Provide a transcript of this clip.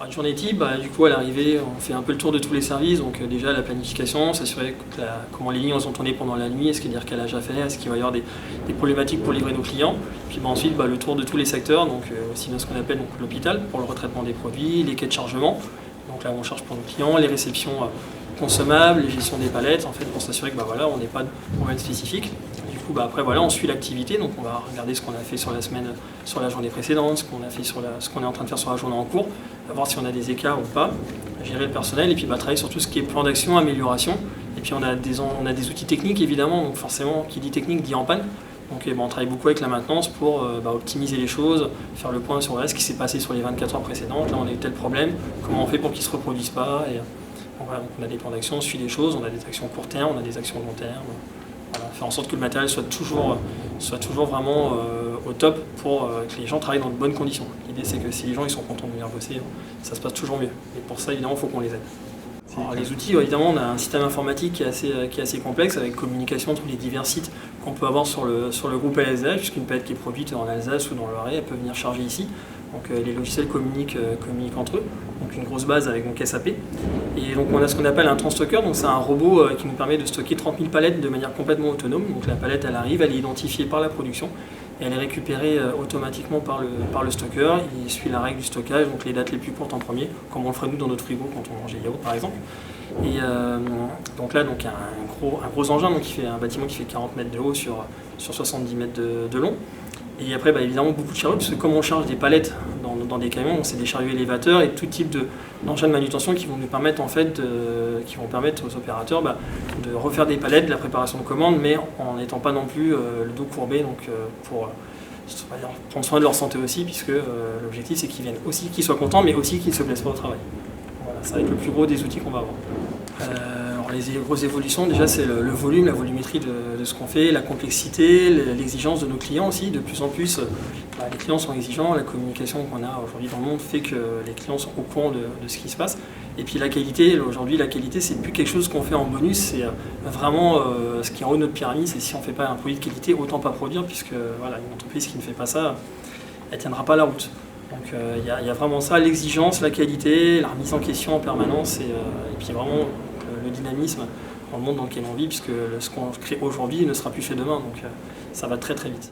Une journée type, du coup à l'arrivée, on fait un peu le tour de tous les services, donc déjà la planification, s'assurer comment les lignes ont tourné pendant la nuit, est-ce qu'il y a des recalages à faire, est-ce qu'il va y avoir des problématiques pour livrer nos clients. Puis ensuite le tour de tous les secteurs, donc aussi dans ce qu'on appelle l'hôpital pour le retraitement des produits, les quais de chargement, donc là on charge pour nos clients, les réceptions consommables, les gestions des palettes, en fait pour s'assurer que on n'est pas de problème spécifique. Après on suit l'activité, donc on va regarder ce qu'on a fait sur la semaine, sur la journée précédente, ce qu'on a fait ce qu'on est en train de faire sur la journée en cours, voir si on a des écarts ou pas, gérer le personnel et puis travailler sur tout ce qui est plan d'action, amélioration. Et puis on a des outils techniques évidemment, donc forcément qui dit technique dit en panne. Donc on travaille beaucoup avec la maintenance pour optimiser les choses, faire le point sur ce qui s'est passé sur les 24 heures précédentes, là on a eu tel problème, comment on fait pour qu'il ne se reproduise pas. Et, donc on a des plans d'action, on suit les choses, on a des actions court terme, on a des actions long terme. Faire en sorte que le matériel soit toujours vraiment au top pour que les gens travaillent dans de bonnes conditions. L'idée c'est que si les gens ils sont contents de venir bosser, ça se passe toujours mieux. Et pour ça évidemment il faut qu'on les aide. Alors, les outils, évidemment on a un système informatique qui est assez complexe avec communication entre les divers sites qu'on peut avoir sur le groupe LSH, puisqu'une palette qui est produite dans l'Alsace ou dans le Loiret, elle peut venir charger ici. Donc les logiciels communiquent entre eux, donc une grosse base avec SAP. Et donc on a ce qu'on appelle un transstocker, donc c'est un robot qui nous permet de stocker 30 000 palettes de manière complètement autonome. Donc la palette elle arrive, elle est identifiée par la production et elle est récupérée automatiquement par le stocker. Il suit la règle du stockage, donc les dates les plus courtes en premier, comme on le ferait nous dans notre frigo quand on mange des yaourts par exemple. Et donc là il y a un gros engin, donc un bâtiment qui fait 40 mètres de haut sur 70 mètres de long. Et après, évidemment, beaucoup de chariots, parce que comme on charge des palettes dans des camions, c'est des chariots élévateurs et tout type d'engins de manutention qui vont nous permettre, qui vont permettre aux opérateurs de refaire des palettes, de la préparation de commandes, mais en n'étant pas non plus le dos courbé, donc pour prendre soin de leur santé aussi, puisque l'objectif c'est qu'ils viennent aussi, qu'ils soient contents, mais aussi qu'ils ne se blessent pas au travail. Voilà, ça va être le plus gros des outils qu'on va avoir. Les grosses évolutions, déjà, c'est le volume, la volumétrie de ce qu'on fait, la complexité, l'exigence de nos clients aussi. De plus en plus, les clients sont exigeants, la communication qu'on a aujourd'hui dans le monde fait que les clients sont au courant de ce qui se passe. Et puis la qualité, aujourd'hui, la qualité, c'est plus quelque chose qu'on fait en bonus, c'est vraiment ce qui est en haut de notre pyramide, c'est si on ne fait pas un produit de qualité, autant pas produire, puisque une entreprise qui ne fait pas ça, elle ne tiendra pas la route. Donc il y a vraiment ça, l'exigence, la qualité, la remise en question en permanence, et puis vraiment le dynamisme dans le monde dans lequel on vit, puisque ce qu'on crée aujourd'hui ne sera plus fait demain, donc ça va très très vite.